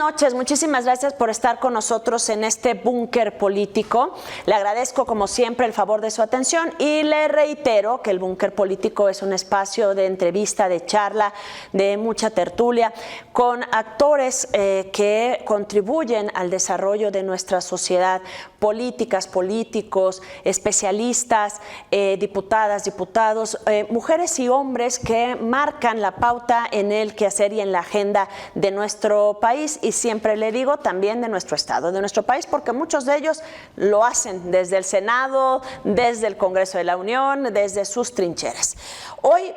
noches, muchísimas gracias por estar con nosotros en este búnker político. Le agradezco como siempre el favor de su atención y le reitero que el búnker político es un espacio de entrevista, de charla, de mucha tertulia con actores que contribuyen al desarrollo de nuestra sociedad, políticas, políticos, especialistas, diputadas, diputados, mujeres y hombres que marcan la pauta en el quehacer y en la agenda de nuestro país, y siempre le digo también de nuestro estado, de nuestro país, porque muchos de ellos lo hacen desde el Senado, desde el Congreso de la Unión, desde sus trincheras. Hoy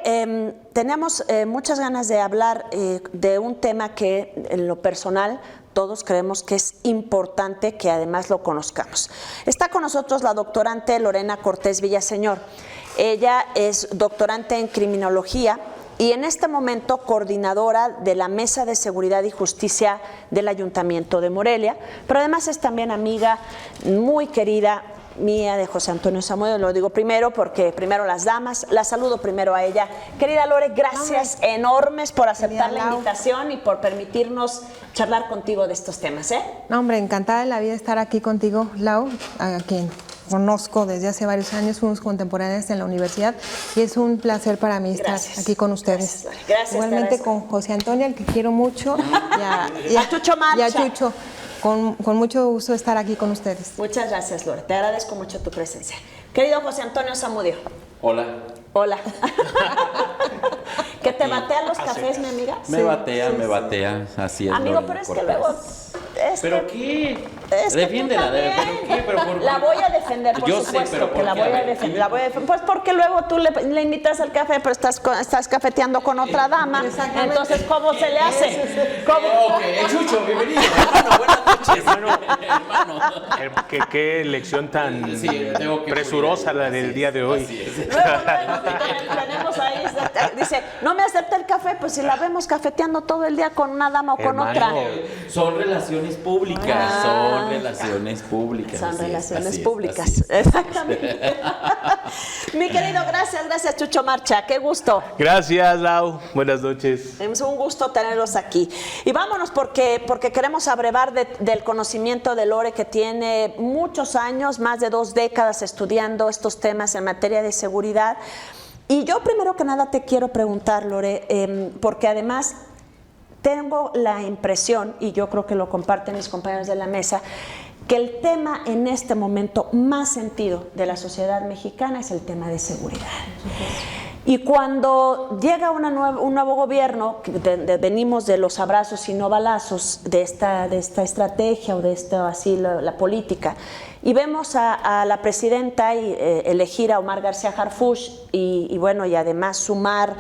tenemos muchas ganas de hablar de un tema que en lo personal todos creemos que es importante que además lo conozcamos. Está con nosotros la doctorante Lorena Cortés Villaseñor. Ella es doctorante en criminología y en este momento coordinadora de la Mesa de Seguridad y Justicia del Ayuntamiento de Morelia, pero además es también amiga muy querida mía de José Antonio Zamudio. Lo digo primero porque primero las damas, la saludo primero a ella. Querida Lore, gracias enormes por aceptar la invitación y por permitirnos charlar contigo de estos temas. No, hombre, encantada de la vida estar aquí contigo, Lau, a quien conozco desde hace varios años, fuimos contemporáneas en la universidad y es un placer para mí estar aquí con ustedes. Gracias. Igualmente con José Antonio, al que quiero mucho, y a Chucho Marcha. Y a Chucho. Con mucho gusto estar aquí con ustedes. Muchas gracias, Lore. Te agradezco mucho tu presencia. Querido José Antonio Zamudio. Hola. Hola. ¿Que te batean los cafés, mi amiga? Me batea, así es. Amigo, pero es que luego... ¿Pero qué? Defiéndela, ¿pero qué? La voy a defender, por supuesto, que la voy a defender. Pues porque luego tú le invitas al café, pero estás cafeteando con otra dama. Entonces, ¿cómo se le hace? Ok, Chucho, bienvenido. Hermano, buenas noches. Hermano. Qué lección tan presurosa la del día de hoy. Tenemos ahí, dice, no me acepta el café, pues si la vemos cafeteando todo el día con una dama o con otra. Son relaciones públicas, son relaciones públicas. Son relaciones públicas, exactamente. Mi querido, gracias Chucho Marcha, qué gusto. Gracias, Lau, buenas noches. Es un gusto tenerlos aquí. Y vámonos porque queremos abrevar del conocimiento de Lore, que tiene muchos años, más de 2 décadas estudiando estos temas en materia de seguridad. Y yo primero que nada te quiero preguntar, Lore, porque además tengo la impresión, y yo creo que lo comparten mis compañeros de la mesa, que el tema en este momento más sentido de la sociedad mexicana es el tema de seguridad. Y cuando llega un nuevo gobierno, venimos de los abrazos y no balazos de esta estrategia o de esta así la política, y vemos a la presidenta elegir a Omar García Harfuch y bueno, y además sumar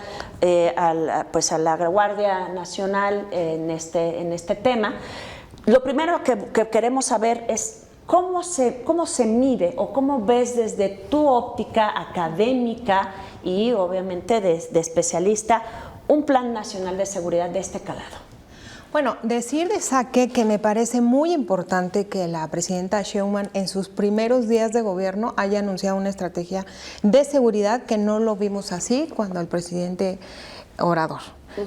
a la Guardia Nacional en este tema. Lo primero que queremos saber es cómo se mide o cómo ves desde tu óptica académica y obviamente de especialista un plan nacional de seguridad de este calado. Bueno, decir de saque que me parece muy importante que la presidenta Sheinbaum en sus primeros días de gobierno haya anunciado una estrategia de seguridad que no lo vimos así cuando el presidente Obrador.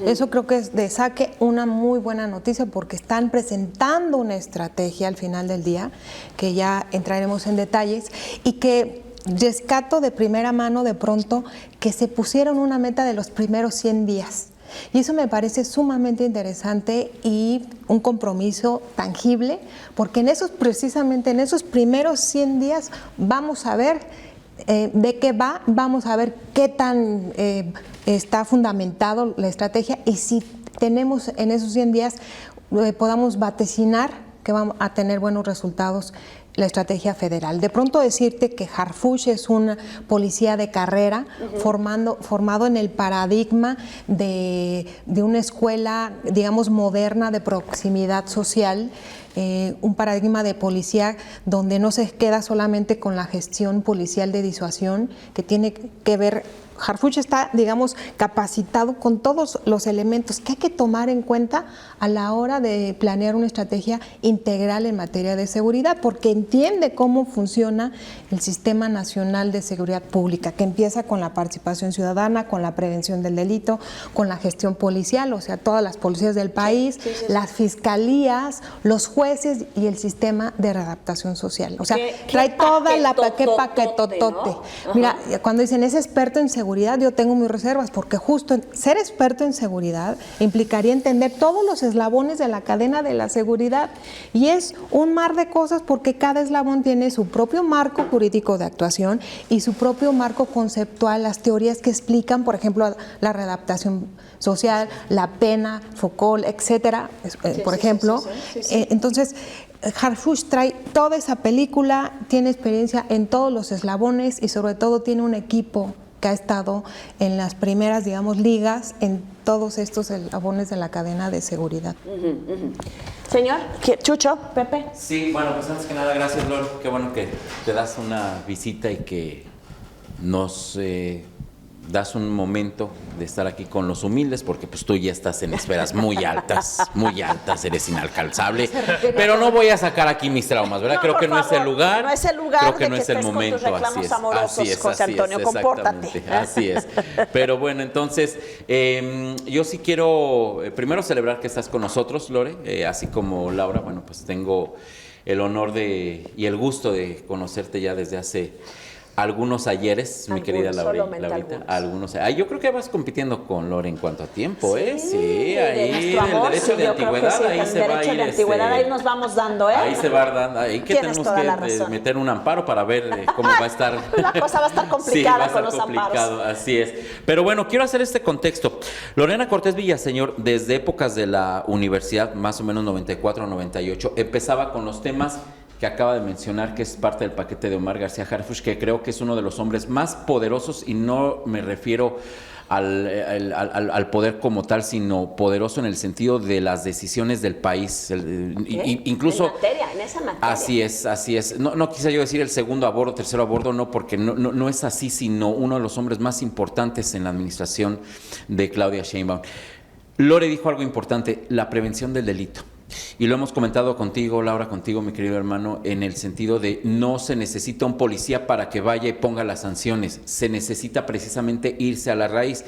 Eso creo que es de saque una muy buena noticia porque están presentando una estrategia al final del día, que ya entraremos en detalles, y que rescato de primera mano de pronto que se pusieron una meta de los primeros 100 días. Y eso me parece sumamente interesante y un compromiso tangible, porque precisamente en esos primeros 100 días vamos a ver de qué va, vamos a ver qué tan está fundamentado la estrategia y si tenemos en esos 100 días podamos vaticinar que vamos a tener buenos resultados la estrategia federal. De pronto decirte que Harfuch es una policía de carrera, formado en el paradigma de una escuela, digamos, moderna de proximidad social, un paradigma de policía donde no se queda solamente con la gestión policial de disuasión, que tiene que ver Harfuch está, digamos, capacitado con todos los elementos que hay que tomar en cuenta a la hora de planear una estrategia integral en materia de seguridad, porque entiende cómo funciona el Sistema Nacional de Seguridad Pública, que empieza con la participación ciudadana, con la prevención del delito, con la gestión policial, o sea, todas las policías del país, las fiscalías, los jueces y el sistema de readaptación social. O sea, trae toda la paquetotote. ¿No? Mira, cuando dicen es experto en seguridad, yo tengo mis reservas, porque justo ser experto en seguridad implicaría entender todos los eslabones de la cadena de la seguridad, y es un mar de cosas porque cada eslabón tiene su propio marco jurídico de actuación y su propio marco conceptual, las teorías que explican, por ejemplo, la readaptación social, la pena, Foucault, etcétera, por ejemplo. Entonces, Harfuch trae toda esa película, tiene experiencia en todos los eslabones y sobre todo tiene un equipo que ha estado en las primeras, digamos, ligas en todos estos eslabones de la cadena de seguridad. Señor, Chucho, Pepe. Sí, bueno, pues antes que nada, gracias, Lore. Qué bueno que te das una visita y que nos das un momento de estar aquí con los humildes, porque pues tú ya estás en esferas muy altas, eres inalcanzable, pero no voy a sacar aquí mis traumas, ¿verdad? No, creo que no es el lugar. No es el lugar, creo que de no que es el momento, con tus reclamos amorosos, José Antonio, compórtate. Así es. Pero bueno, entonces, yo sí quiero primero celebrar que estás con nosotros, Lore, así como Laura. Bueno, pues tengo el honor y el gusto de conocerte ya desde hace algunos ayeres, mi querida Laurita. Algunos. Yo creo que vas compitiendo con Lore en cuanto a tiempo, ¿eh? Sí, ahí el derecho de antigüedad, ahí se va a ir. Ahí nos vamos dando, ¿eh? Ahí se va dando. Ahí que tenemos que meter un amparo para ver cómo va a estar. La cosa va a estar complicada con los amparos. Así es. Pero bueno, quiero hacer este contexto. Lorena Cortés Villaseñor, desde épocas de la universidad, más o menos 94-98, empezaba con los temas que acaba de mencionar, que es parte del paquete de Omar García Harfuch, que creo que es uno de los hombres más poderosos, y no me refiero al poder como tal, sino poderoso en el sentido de las decisiones del país. Incluso en esa materia. Así es. No quise yo decir el segundo a bordo, tercero a bordo, no, porque no es así, sino uno de los hombres más importantes en la administración de Claudia Sheinbaum. Lore dijo algo importante: la prevención del delito. Y lo hemos comentado contigo, Laura, contigo, mi querido hermano, en el sentido de no se necesita un policía para que vaya y ponga las sanciones, se necesita precisamente irse a la raíz.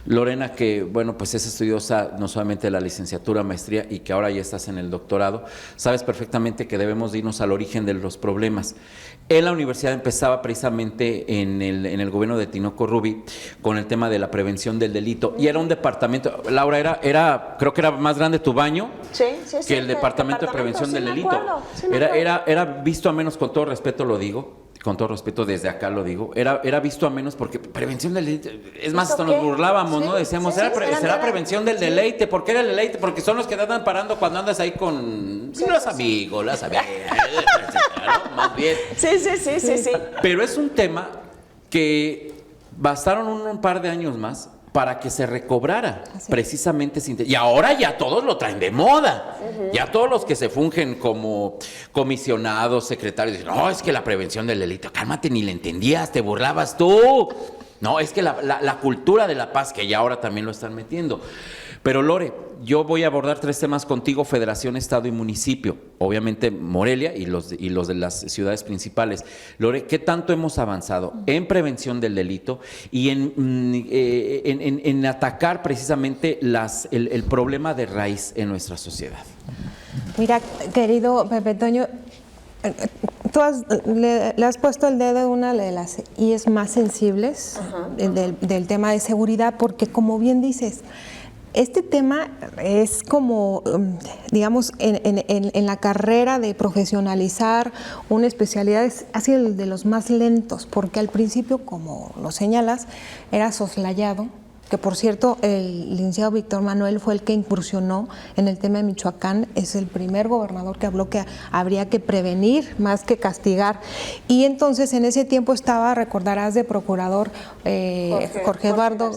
Lorena, que bueno, pues es estudiosa no solamente de la licenciatura, maestría, y que ahora ya estás en el doctorado, sabes perfectamente que debemos de irnos al origen de los problemas. En la universidad empezaba precisamente en el gobierno de Tinoco Rubí con el tema de la prevención del delito, y era un departamento, Laura, creo que era más grande tu baño que el departamento de prevención del delito. Era visto a menos, con todo respeto lo digo, con todo respeto desde acá lo digo, era visto a menos porque prevención del delito, es más, hasta nos burlábamos, ¿no? Decíamos, será prevención del deleite. ¿Por qué era el deleite? Porque son los que te andan parando cuando andas ahí con los amigos, las amigas, ¿no? Más bien. Sí. Pero es un tema que bastaron un par de años más para que se recobrara precisamente. Y ahora ya todos lo traen de moda. Ya todos los que se fungen como comisionados, secretarios, dicen, no, es que la prevención del delito, cálmate, ni le entendías, te burlabas tú. No, es que la cultura de la paz, que ya ahora también lo están metiendo. Pero Lore, yo voy a abordar 3 temas contigo: Federación, Estado y Municipio. Obviamente Morelia y los de las ciudades principales. Lore, ¿qué tanto hemos avanzado en prevención del delito y en atacar precisamente el problema de raíz en nuestra sociedad? Mira, querido Pepe Toño, tú le has puesto el dedo en una de las IES más sensibles del tema de seguridad, porque como bien dices, este tema es como, digamos, en la carrera de profesionalizar una especialidad, ha sido el de los más lentos, porque al principio, como lo señalas, era soslayado, que por cierto el licenciado Víctor Manuel fue el que incursionó en el tema de Michoacán, es el primer gobernador que habló que habría que prevenir más que castigar. Y entonces en ese tiempo estaba, recordarás, de procurador Jorge Eduardo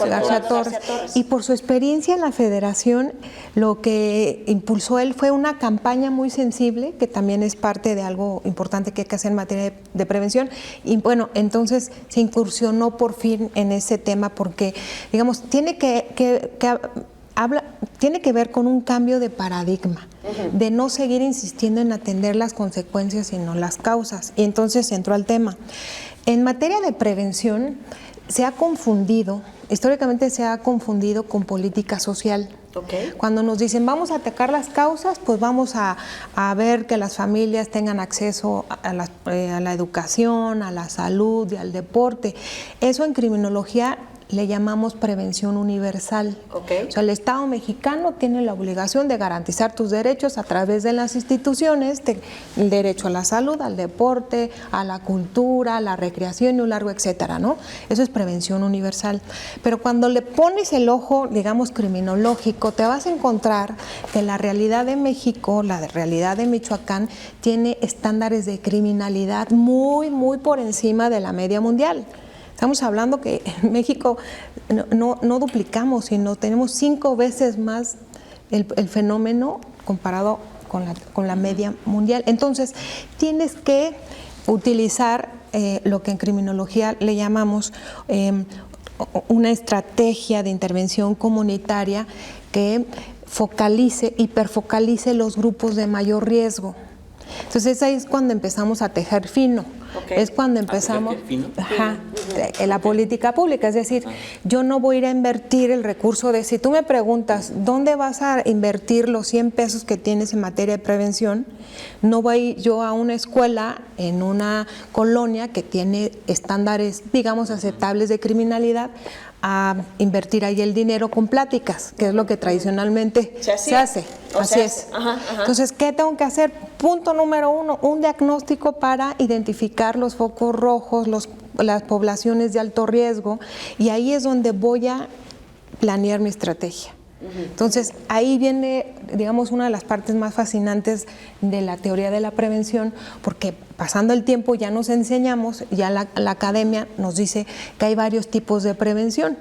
García Torres. Y por su experiencia en la federación, lo que impulsó él fue una campaña muy sensible, que también es parte de algo importante que hay que hacer en materia de prevención. Y bueno, entonces se incursionó por fin en ese tema porque, digamos, tiene que ver con un cambio de paradigma, de no seguir insistiendo en atender las consecuencias, sino las causas. Y entonces entró al tema. En materia de prevención, históricamente se ha confundido con política social. Okay. Cuando nos dicen vamos a atacar las causas, pues vamos a ver que las familias tengan acceso a la educación, a la salud y al deporte. Eso en criminología le llamamos prevención universal. Okay. O sea, el Estado mexicano tiene la obligación de garantizar tus derechos a través de las instituciones, el derecho a la salud, al deporte, a la cultura, a la recreación y un largo etcétera, ¿no? Eso es prevención universal. Pero cuando le pones el ojo, digamos, criminológico, te vas a encontrar que la realidad de México, la realidad de Michoacán, tiene estándares de criminalidad muy, muy por encima de la media mundial. Estamos hablando que en México no duplicamos, sino tenemos 5 veces más el fenómeno comparado con la media mundial. Entonces, tienes que utilizar lo que en criminología le llamamos una estrategia de intervención comunitaria que focalice, hiperfocalice los grupos de mayor riesgo. Entonces ahí es cuando empezamos a tejer fino. Okay. Es cuando empezamos en la política pública, es decir, yo no voy a ir a invertir el recurso de, si tú me preguntas dónde vas a invertir los 100 pesos que tienes en materia de prevención, no voy yo a una escuela en una colonia que tiene estándares, digamos, aceptables de criminalidad, a invertir ahí el dinero con pláticas, que es lo que tradicionalmente se hace. Así es. Entonces, ¿qué tengo que hacer? Punto número 1, un diagnóstico para identificar los focos rojos, las poblaciones de alto riesgo, y ahí es donde voy a planear mi estrategia. Entonces, ahí viene, digamos, una de las partes más fascinantes de la teoría de la prevención, porque pasando el tiempo ya nos enseñamos, ya la academia nos dice que hay varios tipos de prevención.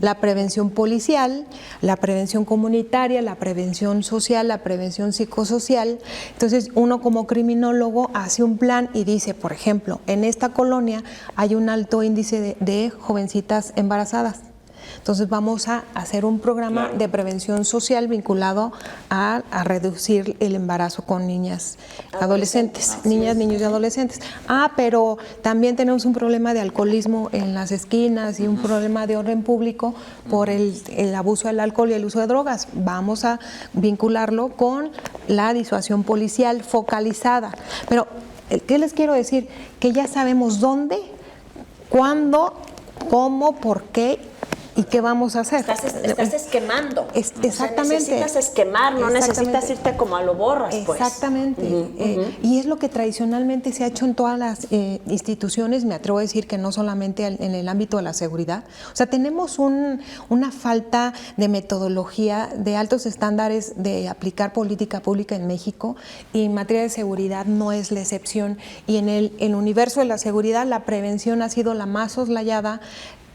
La prevención policial, la prevención comunitaria, la prevención social, la prevención psicosocial. Entonces, uno como criminólogo hace un plan y dice, por ejemplo, en esta colonia hay un alto índice de jovencitas embarazadas. Entonces vamos a hacer un programa de prevención social vinculado a reducir el embarazo con niñas adolescentes, niños y adolescentes. Pero también tenemos un problema de alcoholismo en las esquinas y un problema de orden público por el abuso del alcohol y el uso de drogas. Vamos a vincularlo con la disuasión policial focalizada. Pero, ¿qué les quiero decir? Que ya sabemos dónde, cuándo, cómo, por qué y qué vamos a hacer. Estás esquemando. Exactamente. O sea, necesitas esquemar, no necesitas irte como a lo borras, pues. Exactamente. Y es lo que tradicionalmente se ha hecho en todas las instituciones, me atrevo a decir que no solamente en el ámbito de la seguridad. O sea, tenemos una falta de metodología, de altos estándares de aplicar política pública en México, y en materia de seguridad no es la excepción. Y en el universo de la seguridad, la prevención ha sido la más soslayada,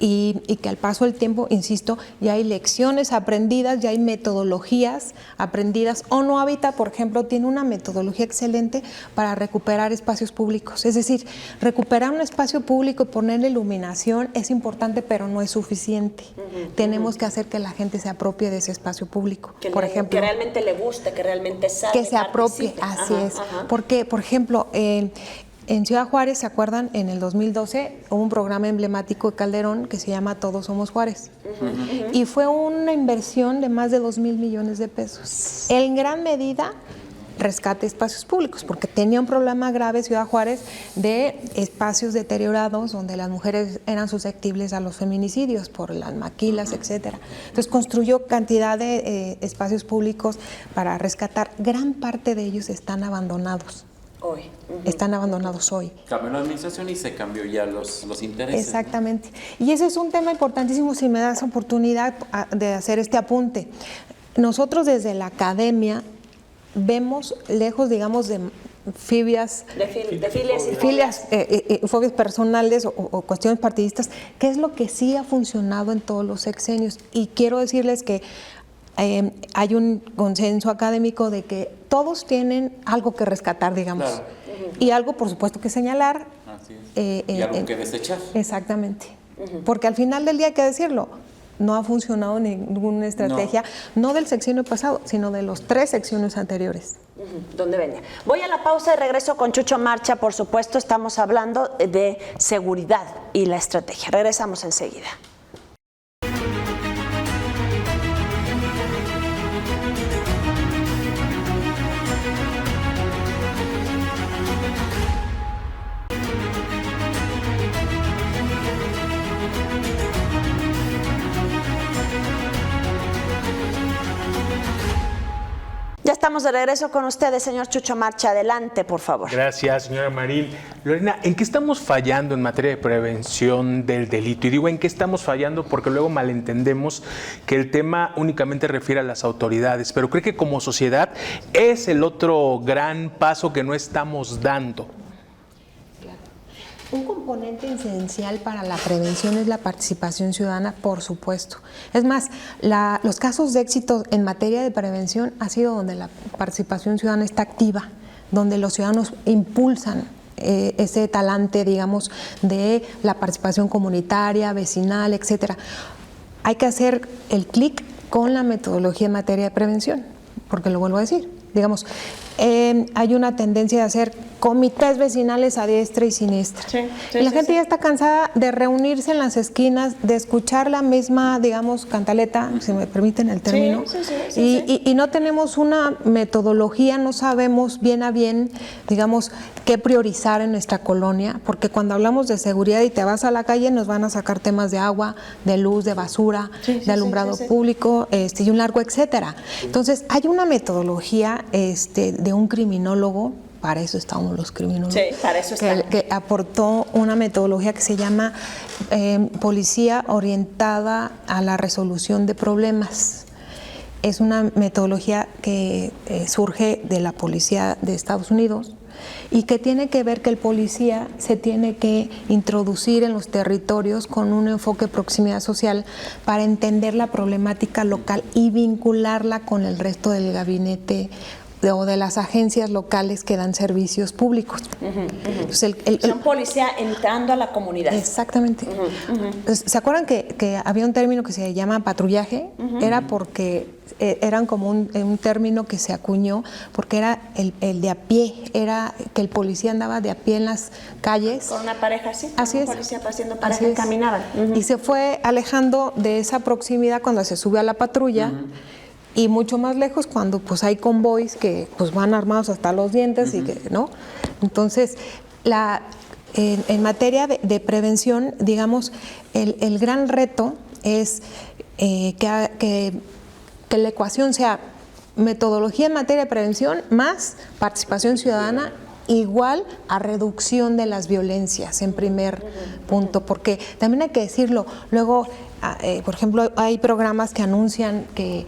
y que al paso del tiempo, insisto, ya hay lecciones aprendidas, ya hay metodologías aprendidas. ONU Habitat, por ejemplo, tiene una metodología excelente para recuperar espacios públicos. Es decir, recuperar un espacio público y ponerle iluminación es importante, pero no es suficiente. Tenemos que hacer que la gente se apropie de ese espacio público. Por ejemplo, que realmente le guste, que realmente sabe, que se apropie, así es. Porque, por ejemplo, en Ciudad Juárez, ¿se acuerdan? En el 2012 hubo un programa emblemático de Calderón que se llama Todos Somos Juárez. Y fue una inversión de más de 2,000 millones de pesos. En gran medida, rescate espacios públicos, porque tenía un problema grave Ciudad Juárez de espacios deteriorados donde las mujeres eran susceptibles a los feminicidios por las maquilas, etcétera. Entonces construyó cantidad de espacios públicos para rescatar. Gran parte de ellos están abandonados. Hoy. Están abandonados hoy. Cambió la administración y se cambió ya los intereses. Exactamente. Y ese es un tema importantísimo si me das oportunidad de hacer este apunte. Nosotros desde la academia vemos lejos, digamos, de fobias personales o cuestiones partidistas, qué es lo que sí ha funcionado en todos los sexenios. Y quiero decirles que hay un consenso académico de que todos tienen algo que rescatar, digamos, claro. Y algo, por supuesto, que señalar. Así es. Y algo que desechar. Exactamente. Porque al final del día hay que decirlo, no ha funcionado ninguna estrategia, no del sexenio pasado, sino de los 3 sexenios anteriores. ¿Dónde venía? Voy a la pausa y regreso con Chucho Marcha. Por supuesto, estamos hablando de seguridad y la estrategia. Regresamos enseguida. Ya estamos de regreso con ustedes, señor Chucho Marcha. Adelante, por favor. Gracias, señora Marín. Lorena, ¿en qué estamos fallando en materia de prevención del delito? Y digo, ¿en qué estamos fallando? Porque luego malentendemos que el tema únicamente refiere a las autoridades, pero creo que como sociedad es el otro gran paso que no estamos dando. Un componente esencial para la prevención es la participación ciudadana, por supuesto. Es más, los casos de éxito en materia de prevención ha sido donde la participación ciudadana está activa, donde los ciudadanos impulsan ese talante, digamos, de la participación comunitaria, vecinal, etcétera. Hay que hacer el clic con la metodología en materia de prevención, porque lo vuelvo a decir. Digamos, hay una tendencia de hacer comités vecinales a diestra y siniestra. Y la gente ya está cansada de reunirse en las esquinas, de escuchar la misma, digamos, cantaleta, si me permiten el término. Y no tenemos una metodología, no sabemos bien a bien, digamos, qué priorizar en nuestra colonia, porque cuando hablamos de seguridad y te vas a la calle, nos van a sacar temas de agua, de luz, de basura, de alumbrado público, y un largo etcétera. Entonces, hay una metodología de un criminólogo, para eso estamos los criminólogos, para eso que aportó una metodología que se llama policía orientada a la resolución de problemas. Es una metodología que surge de la policía de Estados Unidos y que tiene que ver que el policía se tiene que introducir en los territorios con un enfoque de proximidad social para entender la problemática local y vincularla con el resto del gabinete o de las agencias locales que dan servicios públicos. Entonces, son policía entrando a la comunidad. Exactamente. ¿Se acuerdan que había un término que se llama patrullaje? Era porque eran como un término que se acuñó porque era el de a pie, era que el policía andaba de a pie en las calles. Con una pareja así. Así es. Un policía haciendo pareja, caminaban. Y se fue alejando de esa proximidad cuando se sube a la patrulla. Y mucho más lejos cuando pues hay convoys que pues van armados hasta los dientes y que, ¿no? Entonces, en materia de prevención, digamos, el gran reto es que la ecuación sea metodología en materia de prevención más participación ciudadana igual a reducción de las violencias en primer punto, porque también hay que decirlo, luego, por ejemplo, hay programas que anuncian que,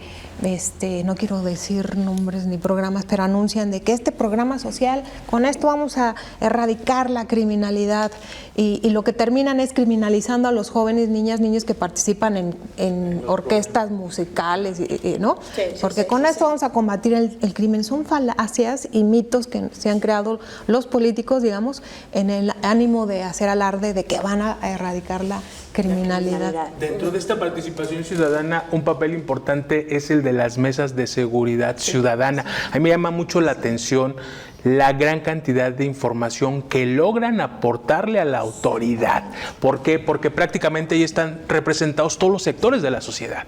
no quiero decir nombres ni programas, pero anuncian de que este programa social, con esto vamos a erradicar la criminalidad y lo que terminan es criminalizando a los jóvenes, niños que participan en orquestas musicales, ¿no? Porque con esto vamos a combatir el crimen. Son falacias y mitos que se han creado los políticos, digamos, en el ánimo de hacer alarde de que van a erradicar la criminalidad. Dentro de esta participación ciudadana, un papel importante es el de las mesas de seguridad ciudadana. A mí me llama mucho la atención la gran cantidad de información que logran aportarle a la autoridad. ¿Por qué? Porque prácticamente ahí están representados todos los sectores de la sociedad.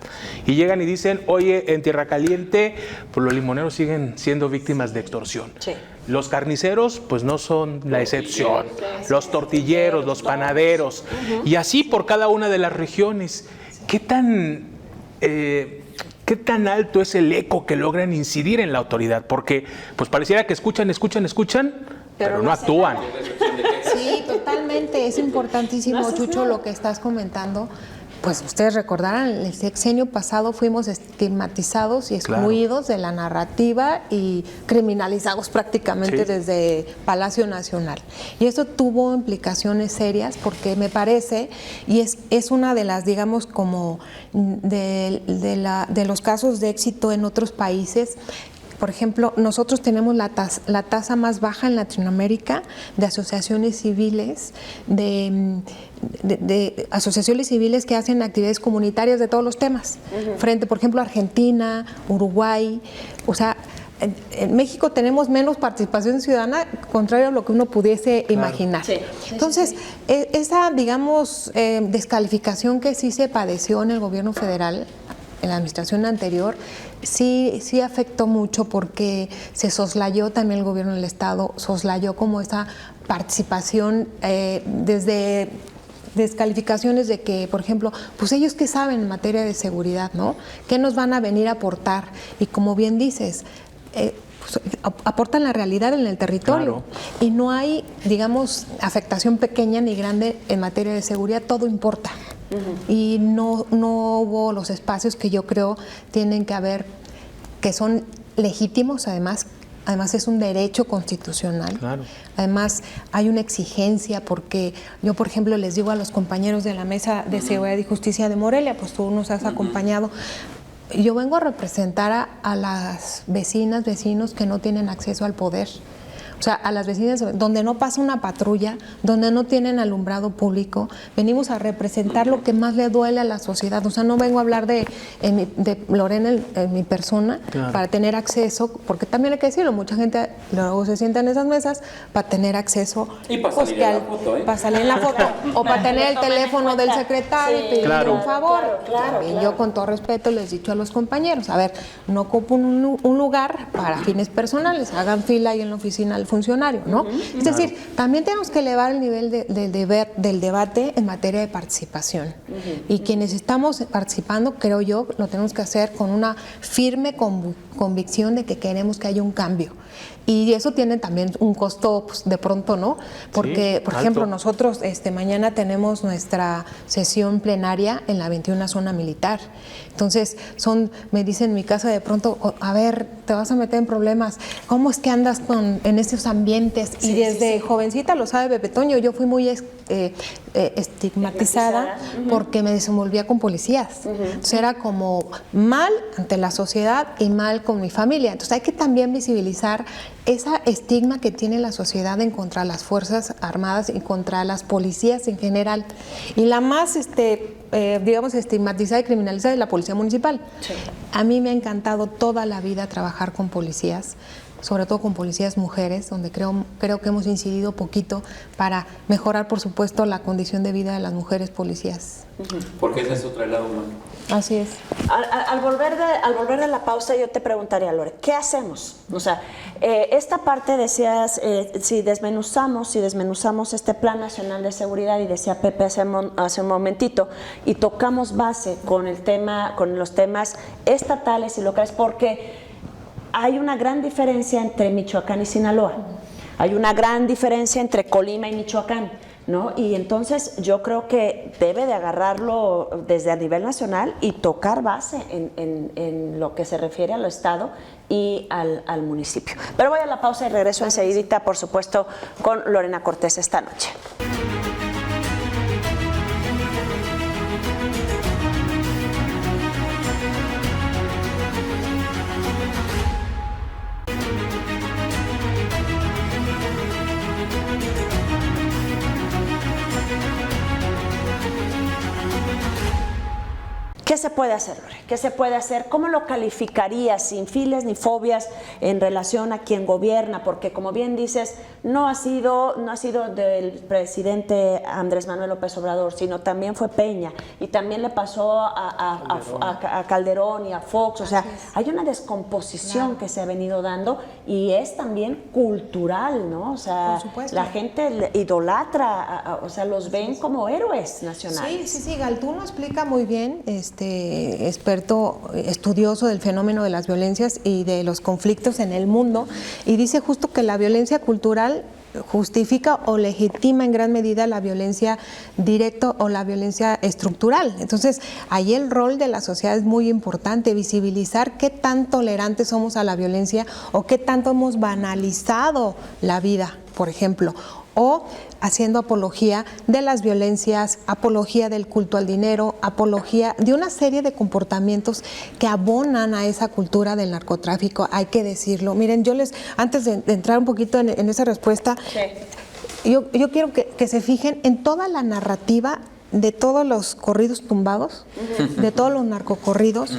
Y llegan y dicen, oye, en Tierra Caliente, pues los limoneros siguen siendo víctimas de extorsión. Los carniceros, pues no son la excepción. Los tortilleros, los panaderos. Y así por cada una de las regiones. ¿Qué tan alto es el eco que logran incidir en la autoridad? Porque pues pareciera que escuchan, pero no actúan. Sí, totalmente. Es importantísimo, No haces Chucho, nada. lo que estás comentando. Pues ustedes recordarán, el sexenio pasado fuimos estigmatizados y excluidos de la narrativa y criminalizados prácticamente desde Palacio Nacional. Y esto tuvo implicaciones serias porque me parece, y es una de las, digamos, como de los casos de éxito en otros países. Por ejemplo, nosotros tenemos la tasa más baja en Latinoamérica de asociaciones civiles, de asociaciones civiles que hacen actividades comunitarias de todos los temas. Frente, por ejemplo, a Argentina, Uruguay. O sea, en México tenemos menos participación ciudadana, contrario a lo que uno pudiese imaginar. Sí. Entonces, esa, digamos, descalificación que sí se padeció en el gobierno federal, en la administración anterior, sí afectó mucho porque se soslayó también el gobierno del Estado, soslayó como esa participación desde descalificaciones de que, por ejemplo, pues ellos qué saben en materia de seguridad, ¿no? ¿Qué nos van a venir a aportar? Y como bien dices, pues, aportan la realidad en el territorio. Y no hay, digamos, afectación pequeña ni grande en materia de seguridad, todo importa. Y no hubo los espacios que yo creo tienen que haber, que son legítimos, además es un derecho constitucional. Claro. Además hay una exigencia porque yo, por ejemplo, les digo a los compañeros de la Mesa de Seguridad y Justicia de Morelia, pues tú nos has acompañado. Yo vengo a representar a las vecinas, vecinos que no tienen acceso al poder. O sea, a las vecinas donde no pasa una patrulla, donde no tienen alumbrado público, venimos a representar lo que más le duele a la sociedad. O sea, no vengo a hablar de Lorena en mi persona para tener acceso, porque también hay que decirlo, mucha gente luego se sienta en esas mesas para tener acceso. Y para salir en la foto, ¿eh? Para salir en la foto, o para tener el teléfono del secretario y pedirle un favor. También yo, con todo respeto, les he dicho a los compañeros, a ver, no ocupen un lugar para fines personales, hagan fila ahí en la oficina del funcionario, ¿no? Es decir, también tenemos que elevar el nivel del debate en materia de participación. Y quienes estamos participando, creo yo, lo tenemos que hacer con una firme convicción de que queremos que haya un cambio. Y eso tiene también un costo, pues, de pronto, ¿no? Porque, por ejemplo, nosotros mañana tenemos nuestra sesión plenaria en la 21 Zona Militar. Entonces, me dicen en mi casa de pronto, a ver, te vas a meter en problemas. ¿Cómo es que andas en esos ambientes? Y desde jovencita, lo sabe Pepe Toño, yo fui muy estigmatizada porque me desenvolvía con policías. Entonces era como mal ante la sociedad y mal con mi familia. Entonces hay que también visibilizar esa estigma que tiene la sociedad en contra de las Fuerzas Armadas y contra las policías en general. Y la más, digamos, estigmatizada y criminalizada es la Policía Municipal. Sí. A mí me ha encantado toda la vida trabajar con policías, sobre todo con policías mujeres, donde creo que hemos incidido poquito para mejorar, por supuesto, la condición de vida de las mujeres policías. Porque ese es otro lado humano. Así es. Al volver de la pausa, yo te preguntaría, Lore, ¿qué hacemos? O sea, esta parte decías, si desmenuzamos este Plan Nacional de Seguridad, y decía Pepe hace un momentito, y tocamos base con los temas estatales y locales, porque hay una gran diferencia entre Michoacán y Sinaloa. Hay una gran diferencia entre Colima y Michoacán, ¿no? Y entonces yo creo que debe de agarrarlo desde a nivel nacional y tocar base en lo que se refiere al Estado y al municipio. Pero voy a la pausa y regreso enseguidita, por supuesto, con Lorena Cortés esta noche. ¿Qué se puede hacer, Lore? ¿Qué se puede hacer? ¿Cómo lo calificarías, sin files ni fobias, en relación a quien gobierna? Porque, como bien dices, no ha sido del presidente Andrés Manuel López Obrador, sino también fue Peña, y también le pasó a Calderón y a Fox. O sea, hay una descomposición que se ha venido dando, y es también cultural, ¿no? O sea, la gente idolatra, o sea, los ven como héroes nacionales. Sí, Galtún lo explica muy bien, experto, estudioso del fenómeno de las violencias y de los conflictos en el mundo, y dice justo que la violencia cultural justifica o legitima en gran medida la violencia directa o la violencia estructural. Entonces, ahí el rol de la sociedad es muy importante, visibilizar qué tan tolerantes somos a la violencia o qué tanto hemos banalizado la vida, por ejemplo, o haciendo apología de las violencias, apología del culto al dinero, apología de una serie de comportamientos que abonan a esa cultura del narcotráfico, hay que decirlo. Miren, antes de entrar un poquito en esa respuesta, yo quiero que se fijen en toda la narrativa de todos los corridos tumbados, de todos los narcocorridos.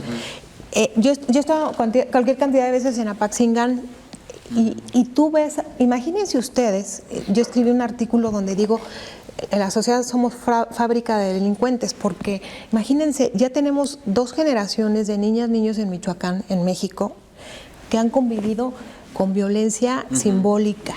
Yo he estado cualquier cantidad de veces en Apaxingán. Y tú ves, imagínense ustedes, yo escribí un artículo donde digo, en la sociedad somos fábrica de delincuentes, porque imagínense, ya tenemos 2 generaciones de niñas, niños en Michoacán, en México, que han convivido con violencia simbólica.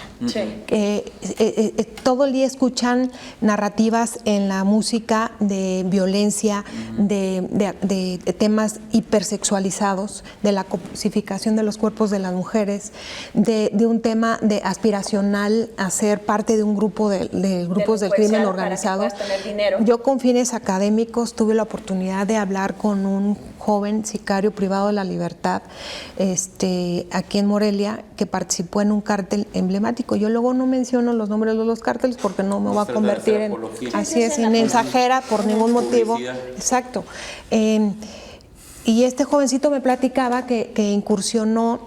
Todo el día escuchan narrativas en la música de violencia, de temas hipersexualizados, de la cosificación de los cuerpos de las mujeres, de un tema de aspiracional a ser parte de un grupo de grupos del crimen organizado. Yo con fines académicos tuve la oportunidad de hablar con un joven sicario privado de la libertad aquí en Morelia, que participó en un cártel emblemático. Yo luego no menciono los nombres de los cárteles porque no me voy a convertir en... Así es, sin mensajera por ningún motivo. Exacto. Y este jovencito me platicaba que incursionó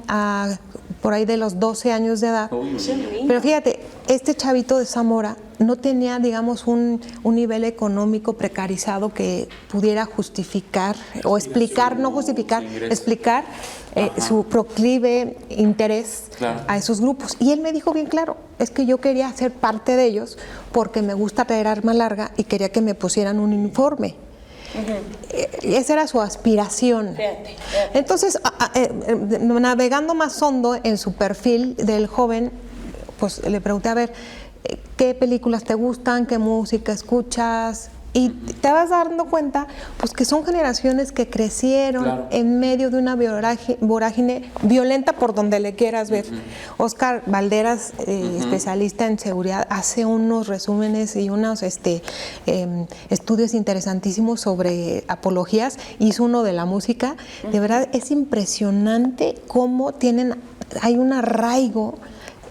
por ahí de los 12 años de edad. Pero fíjate, este chavito de Zamora no tenía, digamos, un nivel económico precarizado que pudiera justificar o explicar, no justificar, explicar su proclive interés a esos grupos. Y él me dijo bien claro, es que yo quería ser parte de ellos porque me gusta traer arma larga y quería que me pusieran un uniforme. Esa era su aspiración. Entonces, navegando más hondo en su perfil del joven, pues le pregunté, a ver, ¿qué películas te gustan? ¿Qué música escuchas? Y te vas dando cuenta pues que son generaciones que crecieron en medio de una vorágine violenta por donde le quieras ver. Óscar Valderas, especialista en seguridad, hace unos resúmenes y unos estudios interesantísimos sobre apologías. Hizo uno de la música. De verdad es impresionante cómo hay un arraigo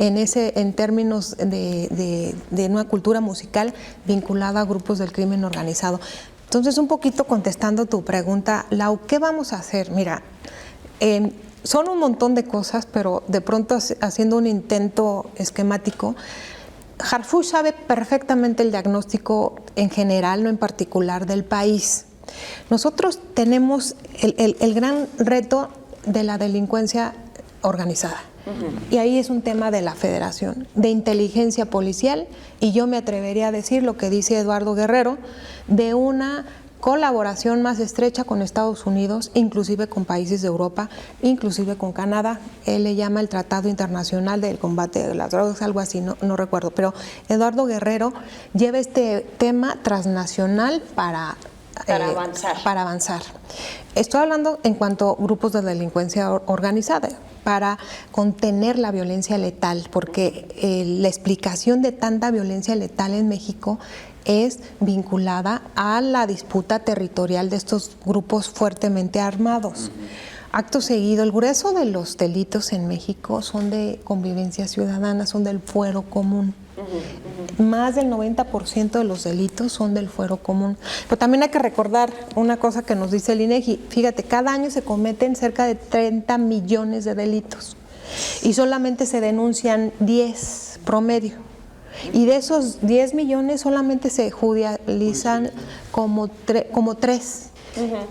en términos de una cultura musical vinculada a grupos del crimen organizado. Entonces, un poquito contestando tu pregunta, Lau, ¿qué vamos a hacer? Mira, son un montón de cosas, pero de pronto haciendo un intento esquemático, Harfush sabe perfectamente el diagnóstico en general, no en particular, del país. Nosotros tenemos el gran reto de la delincuencia organizada. Y ahí es un tema de la federación, de inteligencia policial, y yo me atrevería a decir lo que dice Eduardo Guerrero, de una colaboración más estrecha con Estados Unidos, inclusive con países de Europa, inclusive con Canadá. Él le llama el Tratado Internacional del Combate de las Drogas, algo así, no recuerdo, pero Eduardo Guerrero lleva este tema transnacional para avanzar. Estoy hablando en cuanto a grupos de delincuencia organizada, para contener la violencia letal, porque la explicación de tanta violencia letal en México es vinculada a la disputa territorial de estos grupos fuertemente armados. Acto seguido, el grueso de los delitos en México son de convivencia ciudadana, son del fuero común. Más del 90% de los delitos son del fuero común. Pero también hay que recordar una cosa que nos dice el INEGI. Fíjate, cada año se cometen cerca de 30 millones de delitos y solamente se denuncian 10 promedio. Y de esos 10 millones solamente se judicializan como 3.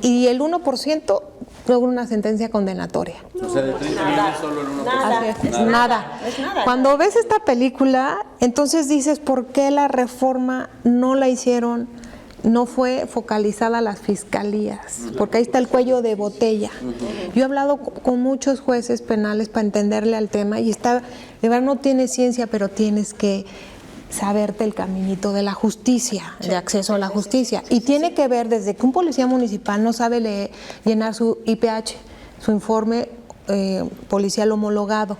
Y el 1% logra una sentencia condenatoria. O sea, de 30 millones solo el 1%. Nada. Cuando ves esta película, entonces dices, ¿por qué la reforma no la hicieron? No fue focalizada a las fiscalías, porque ahí está el cuello de botella. Yo he hablado con muchos jueces penales para entenderle al tema y de verdad no tiene ciencia, pero tienes que saberte el caminito de la justicia, de acceso a la justicia. Y tiene que ver desde que un policía municipal no sabe llenar su IPH, su informe policial homologado.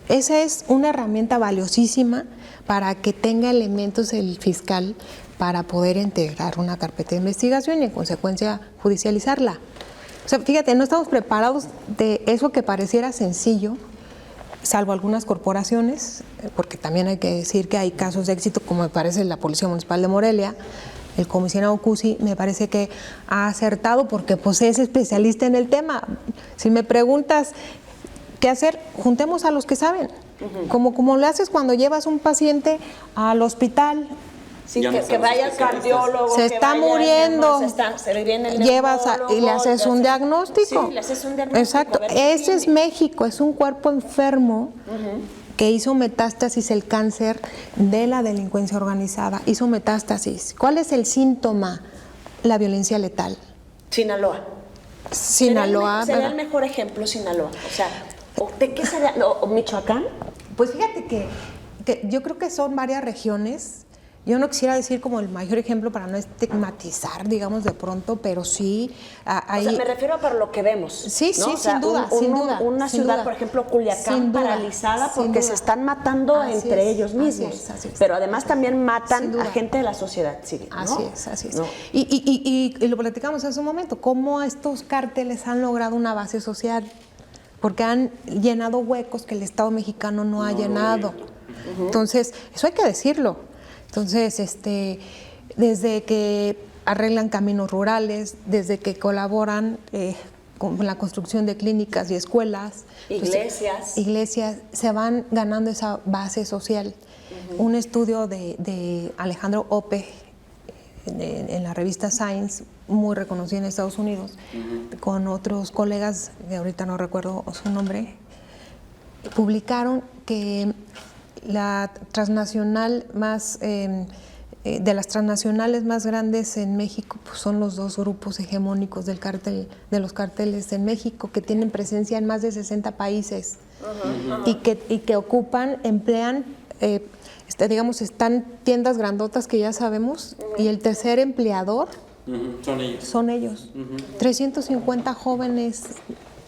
Esa es una herramienta valiosísima para que tenga elementos el fiscal para poder integrar una carpeta de investigación y en consecuencia judicializarla. O sea, fíjate, no estamos preparados de eso que pareciera sencillo, salvo algunas corporaciones, porque también hay que decir que hay casos de éxito, como me parece la Policía Municipal de Morelia. El comisionado Cusi me parece que ha acertado porque pues es especialista en el tema. Si me preguntas qué hacer, juntemos a los que saben. Como lo haces cuando llevas un paciente al hospital. Sí, que vaya al cardiólogo. Se está muriendo. Se le viene el llevas y le haces un diagnóstico. Sí, le haces un diagnóstico. Exacto. Ese es México, es un cuerpo enfermo que hizo metástasis el cáncer de la delincuencia organizada. Hizo metástasis. ¿Cuál es el síntoma? La violencia letal. Sinaloa. Sería el mejor ejemplo Sinaloa. O sea, ¿de qué sería? ¿Michoacán? Pues fíjate que yo creo que son varias regiones. Yo no quisiera decir como el mayor ejemplo para no estigmatizar, digamos, de pronto, pero sí hay... O sea, me refiero a por lo que vemos. Sí, ¿no? sí, o sea, sin duda, sin duda. Una sin ciudad, duda. por ejemplo, Culiacán, Sin duda, paralizada sin porque duda. se están matando entre ellos mismos. Así es. Pero además también matan Sin duda. a gente de la sociedad civil, ¿no? Así es. ¿No? Y lo platicamos hace un momento, cómo estos cárteles han logrado una base social, porque han llenado huecos que el Estado mexicano no ha llenado. Entonces, eso hay que decirlo. Entonces, desde que arreglan caminos rurales, desde que colaboran con la construcción de clínicas y escuelas, iglesias, se van ganando esa base social. Un estudio de Alejandro Ope en la revista Science, muy reconocida en Estados Unidos, con otros colegas, que ahorita no recuerdo su nombre, publicaron que la transnacional más de las transnacionales más grandes en México pues son los dos grupos hegemónicos de los cárteles en México, que tienen presencia en más de 60 países y que ocupan, emplean, digamos, están tiendas grandotas que ya sabemos, y el tercer empleador son ellos. 350 jóvenes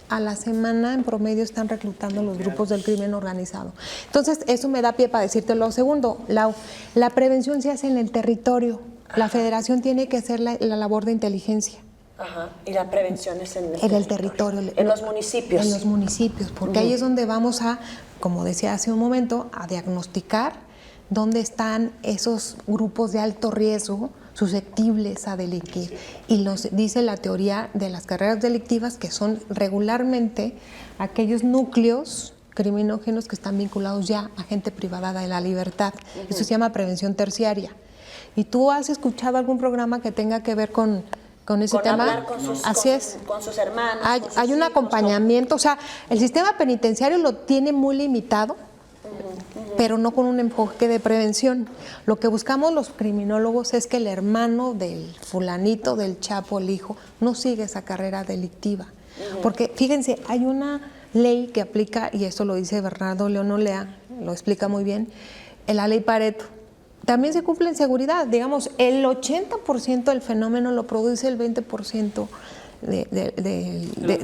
a la semana en promedio están reclutando los grupos del crimen organizado. Entonces, eso me da pie para decirte lo segundo, Lau. La prevención se hace en el territorio. La federación tiene que hacer la labor de inteligencia. Y la prevención es en el territorio. En los municipios. En los municipios, porque ahí es donde vamos a, como decía hace un momento, a diagnosticar dónde están esos grupos de alto riesgo susceptibles a delinquir. Y dice la teoría de las carreras delictivas, que son regularmente aquellos núcleos criminógenos que están vinculados ya a gente privada de la libertad. Eso se llama prevención terciaria. ¿Y tú has escuchado algún programa que tenga que ver con ese tema? Hablar con sus, Así es. Con sus hermanos. Hay un acompañamiento, o sea, el sistema penitenciario lo tiene muy limitado, pero no con un enfoque de prevención. Lo que buscamos los criminólogos es que el hermano del fulanito, del Chapo, el hijo, no siga esa carrera delictiva. Porque fíjense, hay una ley que aplica, y esto lo dice Bernardo León Olea, lo explica muy bien, la ley Pareto. También se cumple en seguridad, digamos, el 80% del fenómeno lo produce el 20% de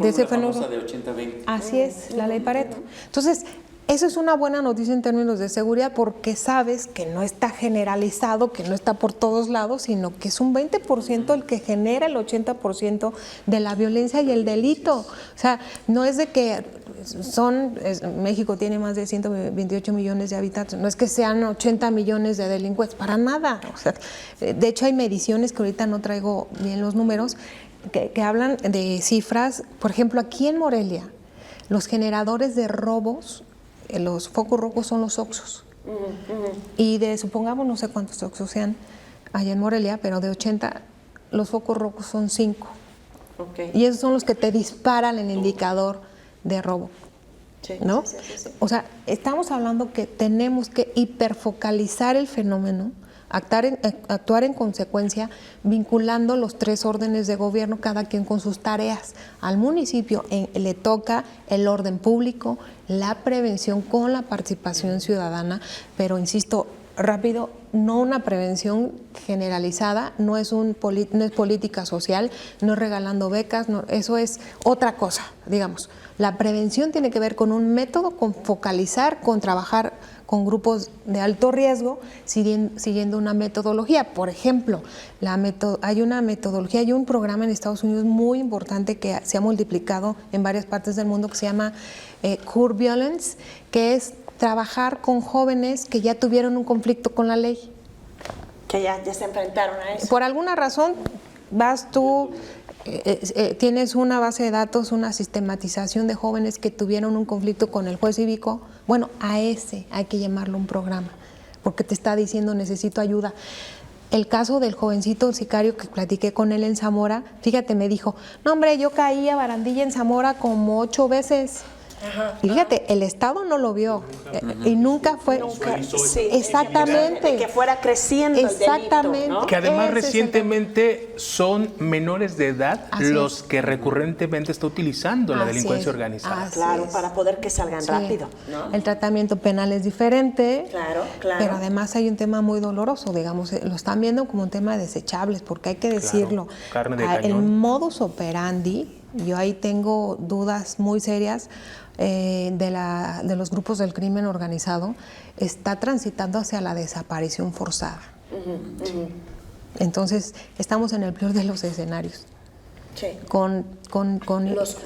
ese fenómeno. De 80-20. Así es, la ley Pareto. Entonces, eso es una buena noticia en términos de seguridad, porque sabes que no está generalizado, que no está por todos lados, sino que es un 20% el que genera el 80% de la violencia y el delito. O sea, no es de que México tiene más de 128 millones de habitantes, no es que sean 80 millones de delincuentes, para nada. O sea, de hecho, hay mediciones que ahorita no traigo bien los números, que hablan de cifras. Por ejemplo, aquí en Morelia, los generadores de robos, los focos rojos son los Oxxos. Y supongamos, no sé cuántos Oxxos sean allá en Morelia, pero de 80, los focos rojos son 5. Y esos son los que te disparan el indicador de robo. ¿No? Sí. O sea, estamos hablando que tenemos que hiperfocalizar el fenómeno, actuar en consecuencia, vinculando los 3 órdenes de gobierno, cada quien con sus tareas. Al municipio le toca el orden público, la prevención con la participación ciudadana, pero insisto, rápido, no una prevención generalizada, no es política social, no es regalando becas, no, eso es otra cosa, digamos. La prevención tiene que ver con un método, con focalizar, con trabajar con grupos de alto riesgo, siguiendo una metodología. Por ejemplo, hay una metodología, hay un programa en Estados Unidos muy importante que se ha multiplicado en varias partes del mundo que se llama Curb Violence, que es trabajar con jóvenes que ya tuvieron un conflicto con la ley. Que ya se enfrentaron a eso. Por alguna razón, vas tú, tienes una base de datos, una sistematización de jóvenes que tuvieron un conflicto con el juez cívico. Bueno, a ese hay que llamarlo un programa, porque te está diciendo necesito ayuda. El caso del jovencito sicario que platiqué con él en Zamora, fíjate, me dijo, no hombre, yo caí a barandilla en Zamora como 8 veces. Ajá, y fíjate, el Estado no lo vio y nunca fue. Sí, exactamente. Que fuera creciendo exactamente, el delito, ¿no? Que además Ese recientemente son menores de edad los que recurrentemente está utilizando la delincuencia organizada. Claro, para poder que salgan rápido, ¿no? El tratamiento penal es diferente, claro. Pero además hay un tema muy doloroso, digamos, lo están viendo como un tema de desechables, porque hay que decirlo. Carne de cañón. El modus operandi, yo ahí tengo dudas muy serias de los grupos del crimen organizado, está transitando hacia la desaparición forzada. Entonces, estamos en el peor de los escenarios. Sí.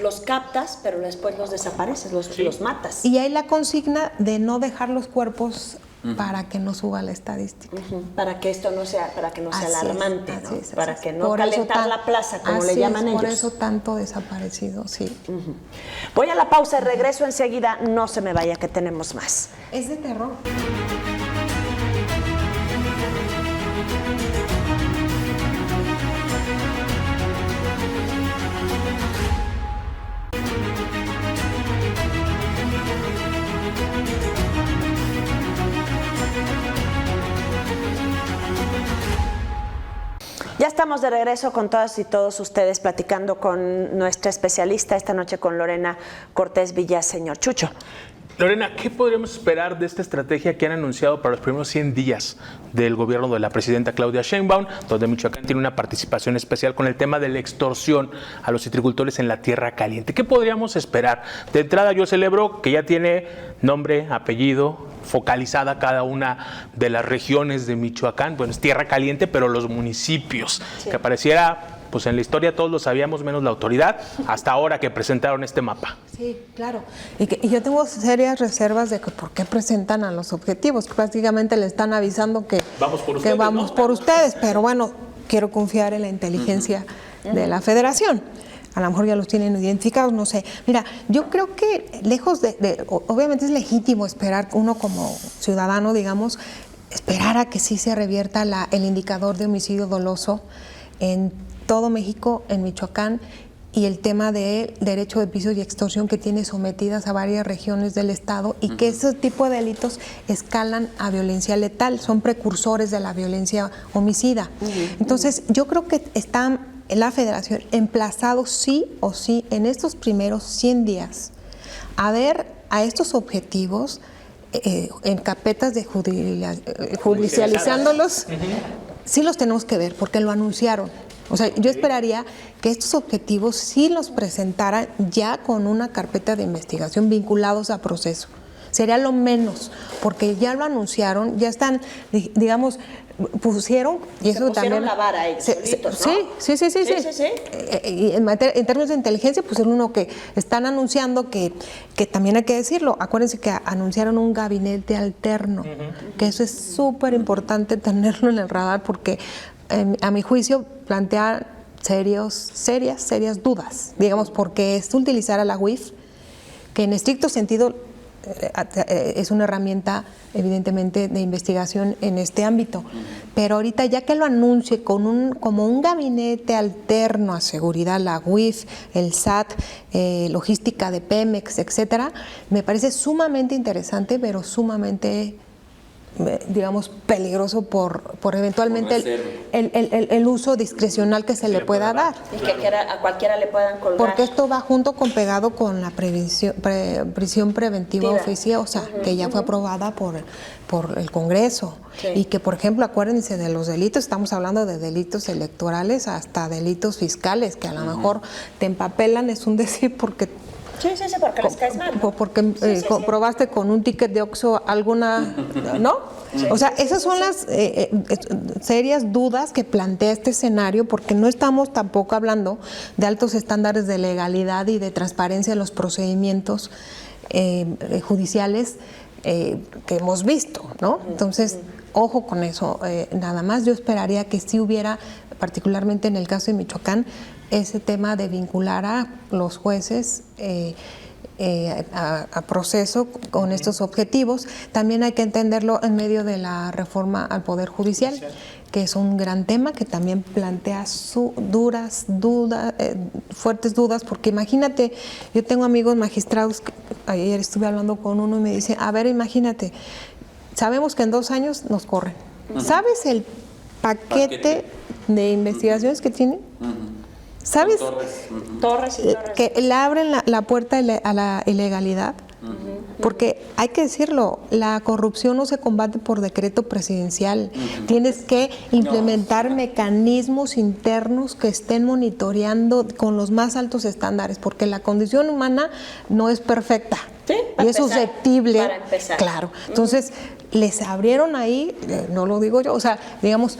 Los captas, pero después los desapareces, los matas. Y hay la consigna de no dejar los cuerpos para que no suba la estadística. Para que esto no sea, para que no sea alarmante, ¿no? Para que no por calentar la plaza, como le llaman ellos. Por eso tanto desaparecido, sí. Voy a la pausa y regreso enseguida. No se me vaya, que tenemos más. Es de terror. Ya estamos de regreso con todas y todos ustedes platicando con nuestra especialista esta noche, con Lorena Cortés Villaseñor. Chucho. Lorena, ¿qué podríamos esperar de esta estrategia que han anunciado para los primeros 100 días del gobierno de la presidenta Claudia Sheinbaum, donde Michoacán tiene una participación especial con el tema de la extorsión a los citricultores en la Tierra Caliente? ¿Qué podríamos esperar? De entrada, yo celebro que ya tiene nombre, apellido, focalizada cada una de las regiones de Michoacán. Bueno, es Tierra Caliente, pero los municipios, que pareciera... Pues en la historia todos lo sabíamos, menos la autoridad, hasta ahora que presentaron este mapa. Sí, claro. Y yo tengo serias reservas de que por qué presentan a los objetivos, que prácticamente le están avisando que vamos por ustedes, pero bueno, quiero confiar en la inteligencia de la Federación. A lo mejor ya los tienen identificados, no sé. Mira, yo creo que lejos obviamente es legítimo esperar, uno como ciudadano, digamos, esperar a que sí se revierta el indicador de homicidio doloso en todo México, en Michoacán, y el tema de derecho de piso y extorsión que tiene sometidas a varias regiones del estado, y que ese tipo de delitos escalan a violencia letal, son precursores de la violencia homicida. Entonces, yo creo que está la Federación emplazado sí o sí en estos primeros 100 días a ver a estos objetivos en carpetas de judicializándolos. Sí los tenemos que ver porque lo anunciaron. O sea, yo esperaría que estos objetivos sí los presentaran ya con una carpeta de investigación vinculados a proceso. Sería lo menos, porque ya lo anunciaron, ya están, digamos, pusieron, y eso también la vara ellos solitos, ¿no? Sí. Y en términos de inteligencia, pues es uno que están anunciando que también hay que decirlo. Acuérdense que anunciaron un gabinete alterno, que eso es súper importante tenerlo en el radar, porque a mi juicio plantea serias dudas, digamos, porque es utilizar a la UIF, que en estricto sentido es una herramienta evidentemente de investigación en este ámbito, pero ahorita ya que lo anuncie como un gabinete alterno a seguridad, la UIF, el SAT, logística de Pemex, etcétera, me parece sumamente interesante, pero sumamente digamos, peligroso por eventualmente el uso discrecional que se le pueda dar. Y que a cualquiera le puedan colgar. Porque esto va junto con pegado con la prisión preventiva oficiosa, que ya fue aprobada por el Congreso. Sí. Y que, por ejemplo, acuérdense de los delitos, estamos hablando de delitos electorales hasta delitos fiscales, que a lo mejor te empapelan, es un decir, porque... Sí, porque les caes mal, ¿no? Porque comprobaste con un ticket de Oxxo alguna, ¿no? Sí, o sea, esas son las serias dudas que plantea este escenario, porque no estamos tampoco hablando de altos estándares de legalidad y de transparencia en los procedimientos judiciales que hemos visto, ¿no? Entonces, ojo con eso. Nada más yo esperaría que sí hubiera, particularmente en el caso de Michoacán, ese tema de vincular a los jueces a proceso con estos objetivos. También hay que entenderlo en medio de la reforma al Poder Judicial, que es un gran tema que también plantea fuertes dudas, porque imagínate, yo tengo amigos magistrados, ayer estuve hablando con uno y me dice, a ver, imagínate, sabemos que en 2 años nos corren. ¿Sabes el paquete de investigaciones que tienen? ¿Sabes? Torres. Que le abren la puerta a la ilegalidad. Porque hay que decirlo, la corrupción no se combate por decreto presidencial. Tienes que implementar mecanismos internos que estén monitoreando con los más altos estándares, porque la condición humana no es perfecta. Sí, y es susceptible. Para empezar. Claro. Entonces, les abrieron ahí, no lo digo yo, o sea, digamos,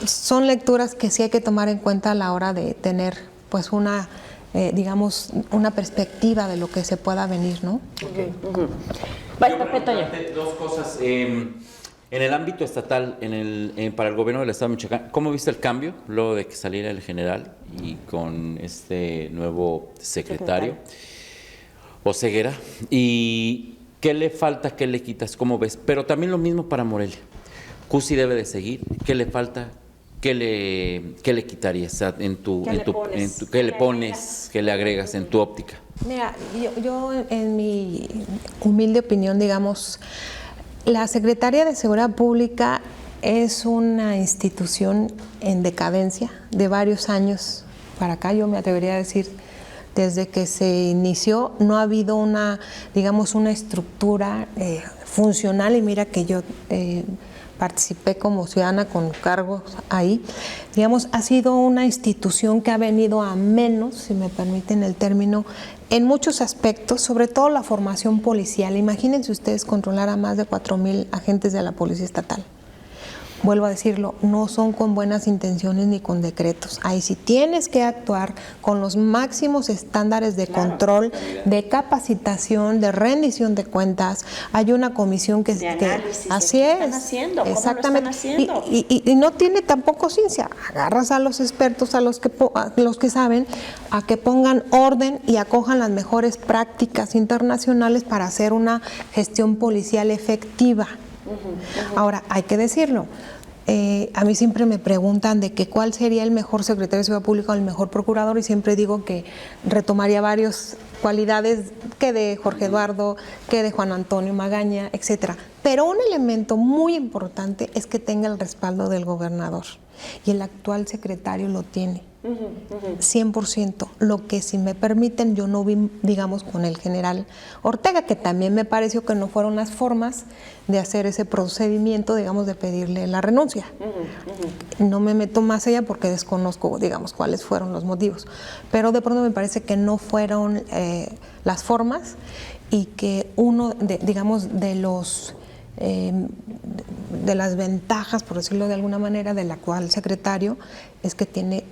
son lecturas que sí hay que tomar en cuenta a la hora de tener, pues, una digamos, una perspectiva de lo que se pueda venir, ¿no? Dos cosas. En el ámbito estatal, para el gobierno del Estado de Michoacán, ¿cómo viste el cambio luego de que saliera el general y con este nuevo secretario, Oseguera? ¿Y qué le falta, qué le quitas, cómo ves? Pero también lo mismo para Morelia. Cusi debe de seguir. ¿Qué le falta? ¿Qué le quitarías qué le pones, qué le agregas en tu óptica? Mira, yo en mi humilde opinión, digamos, la Secretaría de Seguridad Pública es una institución en decadencia de varios años para acá. Yo me atrevería a decir, desde que se inició no ha habido una estructura funcional, y mira que yo participé como ciudadana con cargos ahí. Digamos, ha sido una institución que ha venido a menos, si me permiten el término, en muchos aspectos, sobre todo la formación policial. Imagínense ustedes controlar a más de 4,000 agentes de la Policía Estatal. Vuelvo a decirlo, no son con buenas intenciones ni con decretos. Ahí sí tienes que actuar con los máximos estándares de control, de capacitación, de rendición de cuentas. Hay una comisión que así es. Están haciendo, exactamente. ¿cómo lo están haciendo? Y no tiene tampoco ciencia. Agarras a los expertos, a los que saben, a que pongan orden y acojan las mejores prácticas internacionales para hacer una gestión policial efectiva. Ahora, hay que decirlo, a mí siempre me preguntan de que cuál sería el mejor secretario de Seguridad Pública o el mejor procurador, y siempre digo que retomaría varias cualidades que de Jorge Eduardo, que de Juan Antonio Magaña, etcétera. Pero un elemento muy importante es que tenga el respaldo del gobernador, y el actual secretario lo tiene. 100%, lo que, si me permiten, yo no vi, digamos, con el general Ortega, que también me pareció que no fueron las formas de hacer ese procedimiento, digamos, de pedirle la renuncia. No me meto más allá porque desconozco, digamos, cuáles fueron los motivos, pero de pronto me parece que no fueron las formas, y que uno de las ventajas, por decirlo de alguna manera, del actual secretario es que tiene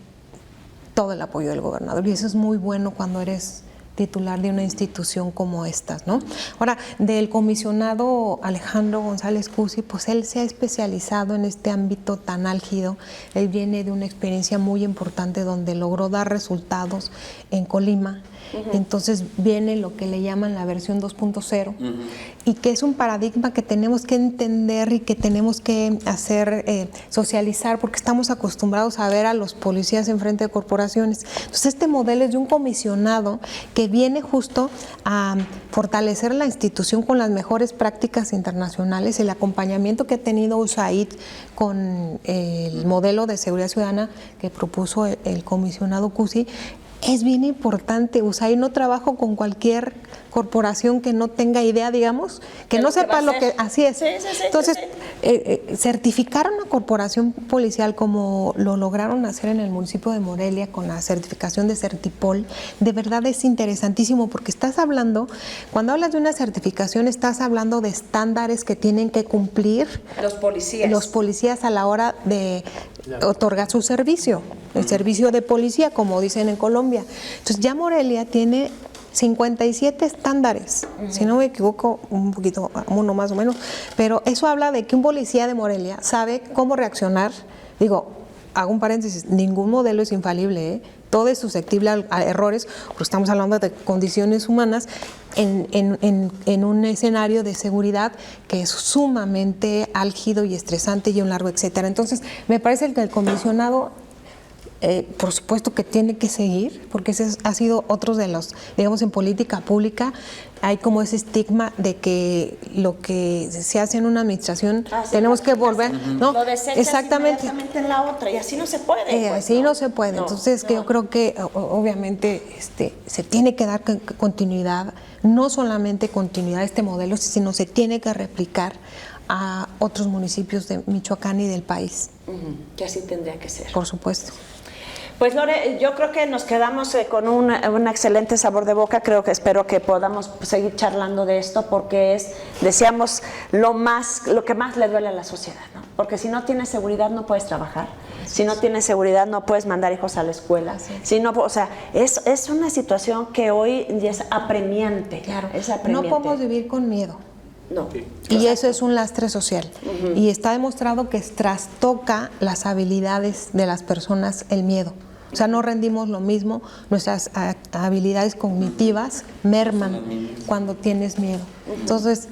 todo el apoyo del gobernador, y eso es muy bueno cuando eres titular de una institución como estas, ¿no? Ahora, del comisionado Alejandro González Cusi, pues él se ha especializado en este ámbito tan álgido. Él viene de una experiencia muy importante donde logró dar resultados en Colima. Entonces viene lo que le llaman la versión 2.0, y que es un paradigma que tenemos que entender y que tenemos que hacer socializar, porque estamos acostumbrados a ver a los policías enfrente de corporaciones. Entonces este modelo es de un comisionado que que viene justo a fortalecer la institución con las mejores prácticas internacionales, el acompañamiento que ha tenido USAID con el modelo de seguridad ciudadana que propuso el comisionado Cusi. Es bien importante, USAID no trabaja con cualquier corporación que no tenga idea, digamos, que no sepa lo que... Así es. Entonces, certificar una corporación policial como lo lograron hacer en el municipio de Morelia con la certificación de Certipol, de verdad es interesantísimo porque estás hablando, cuando hablas de una certificación, estás hablando de estándares que tienen que cumplir los policías a la hora de otorgar su servicio, el servicio de policía, como dicen en Colombia. Entonces ya Morelia tiene 57 estándares, si no me equivoco, un poquito, uno más o menos, pero eso habla de que un policía de Morelia sabe cómo reaccionar. Digo, hago un paréntesis, ningún modelo es infalible, todo es susceptible a errores, porque estamos hablando de condiciones humanas en un escenario de seguridad que es sumamente álgido y estresante y un largo etcétera. Entonces, me parece que el comisionado por supuesto que tiene que seguir, porque ese ha sido otro de los, digamos, en política pública, hay como ese estigma de que lo que se hace en una administración tenemos que volver, ¿no? Lo desechas exactamente inmediatamente en la otra, y así no se puede. Así no se puede. Entonces, que yo creo que obviamente se tiene que dar continuidad, no solamente continuidad a este modelo, sino se tiene que replicar a otros municipios de Michoacán y del país. Que así tendría que ser. Por supuesto. Pues Lore, yo creo que nos quedamos con un excelente sabor de boca. Espero que podamos seguir charlando de esto, porque deseamos lo que más le duele a la sociedad, ¿no? Porque si no tienes seguridad no puedes trabajar, si no tienes seguridad no puedes mandar hijos a la escuela, si no, o sea, es una situación que hoy ya es apremiante. Claro. Es apremiante. No podemos vivir con miedo. No. Y eso es un lastre social. Y está demostrado que trastoca las habilidades de las personas el miedo. O sea, no rendimos lo mismo, nuestras habilidades cognitivas merman cuando tienes miedo. Entonces,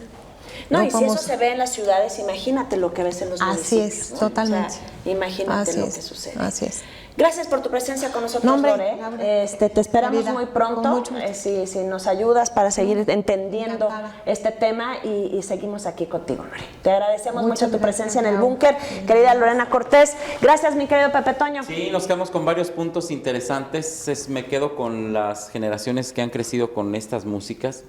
no, y si eso se ve en las ciudades, imagínate lo que ves en los municipios. Así es, ¿no? Totalmente. O sea, imagínate lo que sucede. Así es. Gracias por tu presencia con nosotros, no, hombre, Lore. Te esperamos muy pronto. Si nos ayudas para seguir entendiendo este tema y seguimos aquí contigo, Lore. Te agradecemos mucho tu presencia en el búnker, querida Lorena Cortés. Gracias, mi querido Pepe Toño. Sí, nos quedamos con varios puntos interesantes. Me quedo con las generaciones que han crecido con estas músicas.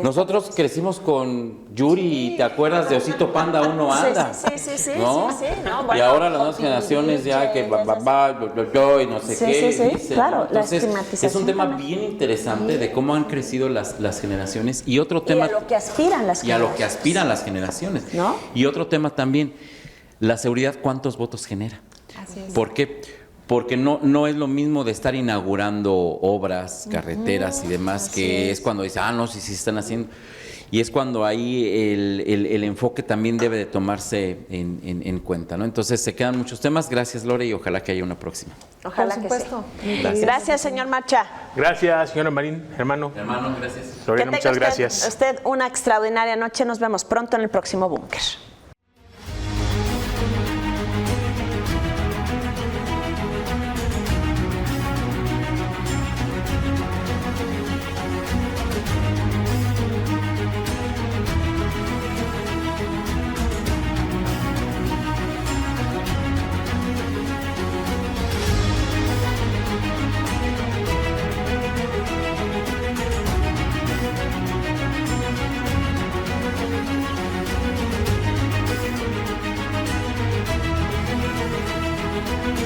Nosotros crecimos con Yuri, ¿te acuerdas de Osito Panda Uno Anda? Sí, ¿no? No, bueno, y ahora las nuevas generaciones ya que y no sé qué. Dicen, claro, entonces, la estigmatización es un tema también. bien interesante de cómo han crecido las generaciones. Y otro tema. Y a lo que aspiran las generaciones. Y a lo que aspiran las generaciones. ¿No? Y otro tema también, la seguridad, ¿cuántos votos genera? Así es. ¿Por qué? Porque no es lo mismo de estar inaugurando obras, carreteras y demás, que es cuando dice, no, sí están haciendo. Y es cuando ahí el enfoque también debe de tomarse en cuenta, ¿no? Entonces se quedan muchos temas. Gracias, Lore, y ojalá que haya una próxima. Ojalá Por supuesto. que sí. Gracias, señor Macha. Gracias, señora Marín, hermano. Hermano, gracias. Lorena, muchas gracias. Usted una extraordinaria noche. Nos vemos pronto en el próximo Búnker.